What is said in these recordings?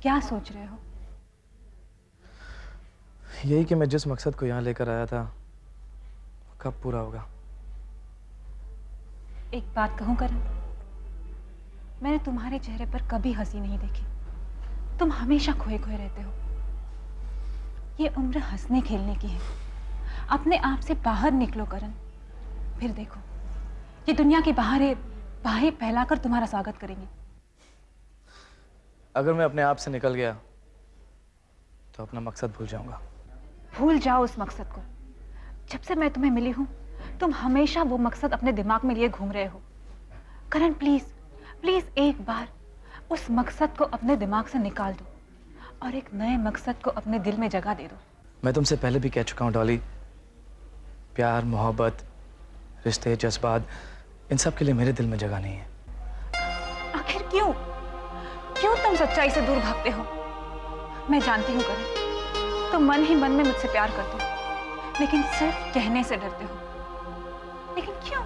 क्या सोच रहे हो? यही कि मैं जिस मकसद को यहाँ लेकर आया था कब पूरा होगा। एक बात कहूं करण, मैंने तुम्हारे चेहरे पर कभी हंसी नहीं देखी। तुम हमेशा खोए खोए रहते हो। ये उम्र हंसने खेलने की है। अपने आप से बाहर निकलो करण। फिर देखो, ये दुनिया की बाहें फैलाकर तुम्हारा स्वागत करेंगी। अगर मैं अपने आप से निकल गया तो अपना मकसद भूल जाऊंगा। भूल जाओ उस मकसद को। जब से मैं तुम्हें मिली हूं, तुम हमेशा वो मकसद अपने दिमाग में लिए घूम रहे हो। करण प्लीज, प्लीज एक बार उस मकसद को अपने दिमाग से निकाल दो और एक नए मकसद को अपने दिल में जगह दे दो। मैं तुमसे पहले भी कह चुका हूं डॉली, प्यार, मोहब्बत, रिश्ते, जज्बात, इन सब के लिए मेरे दिल में जगह नहीं है। आखिर क्यों क्यों तुम सच्चाई से दूर भागते हो? मैं जानती हूँ करण, तुम मन ही मन में मुझसे प्यार करते हो, लेकिन सिर्फ कहने से डरते हो। लेकिन क्यों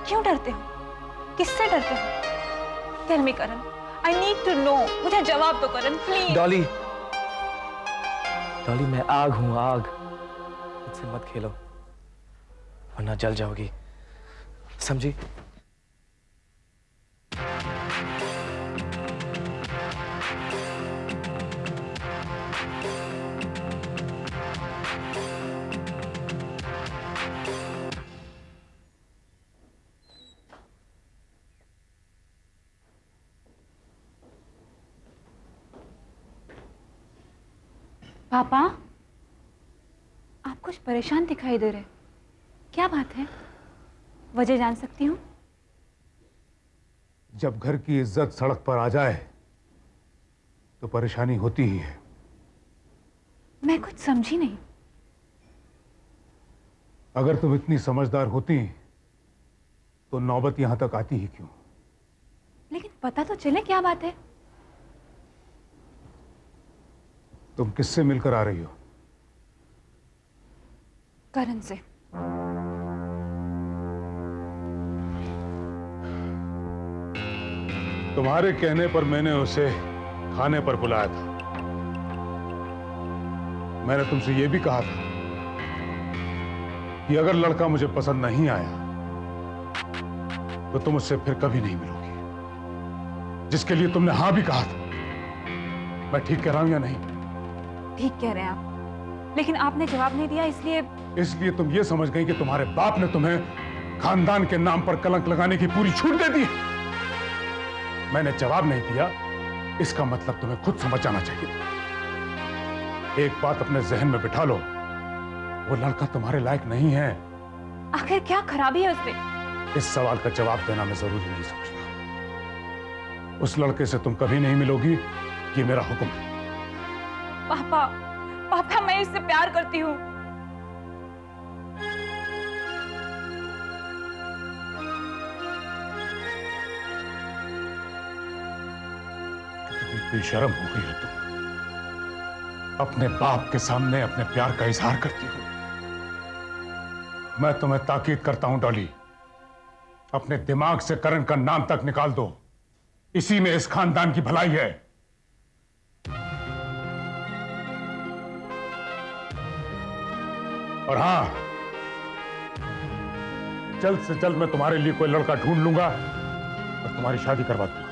क्यों डरते हो? किससे डरते हो? Tell me Karan, I need to know. मुझे जवाब दो करण प्लीज। डॉली, डॉली मैं आग हूं, आग। मुझसे मत खेलो वरना जल जाओगी, समझी? पापा, आप कुछ परेशान दिखाई दे रहे। क्या बात है? वजह जान सकती हूँ? जब घर की इज्जत सड़क पर आ जाए तो परेशानी होती ही है। मैं कुछ समझी नहीं। अगर तुम इतनी समझदार होती तो नौबत यहां तक आती ही क्यों? लेकिन पता तो चले क्या बात है। तुम किससे मिलकर आ रही हो? करण से। तुम्हारे कहने पर मैंने उसे खाने पर बुलाया था। मैंने तुमसे यह भी कहा था कि अगर लड़का मुझे पसंद नहीं आया तो तुम उससे फिर कभी नहीं मिलोगी, जिसके लिए तुमने हां भी कहा था। मैं ठीक कह रहा हूं या नहीं? ठीक कह रहे हैं आप, लेकिन आपने जवाब नहीं दिया, इसलिए तुम ये समझ गई कि तुम्हारे बाप ने तुम्हें खानदान के नाम पर कलंक लगाने की पूरी छूट दे दी। मैंने जवाब नहीं दिया, इसका मतलब तुम्हें खुद समझ जाना चाहिए था। एक बात अपने जहन में बिठा लो, वो लड़का तुम्हारे लायक नहीं है। आखिर क्या खराबी है उसमें? इस सवाल का जवाब देना मैं जरूरी नहीं समझता। उस लड़के से तुम कभी नहीं मिलोगी, ये मेरा हुक्म है। पापा, पापा मैं इससे प्यार करती हूँ। बेशर्म हो गई हो तुम। अपने बाप के सामने अपने प्यार का इजहार करती हो। मैं तुम्हें ताकीद करता हूं डॉली, अपने दिमाग से करण का नाम तक निकाल दो। इसी में इस खानदान की भलाई है। और हां, जल्द से जल्द मैं तुम्हारे लिए कोई लड़का ढूंढ लूंगा और तुम्हारी शादी करवा दूंगा।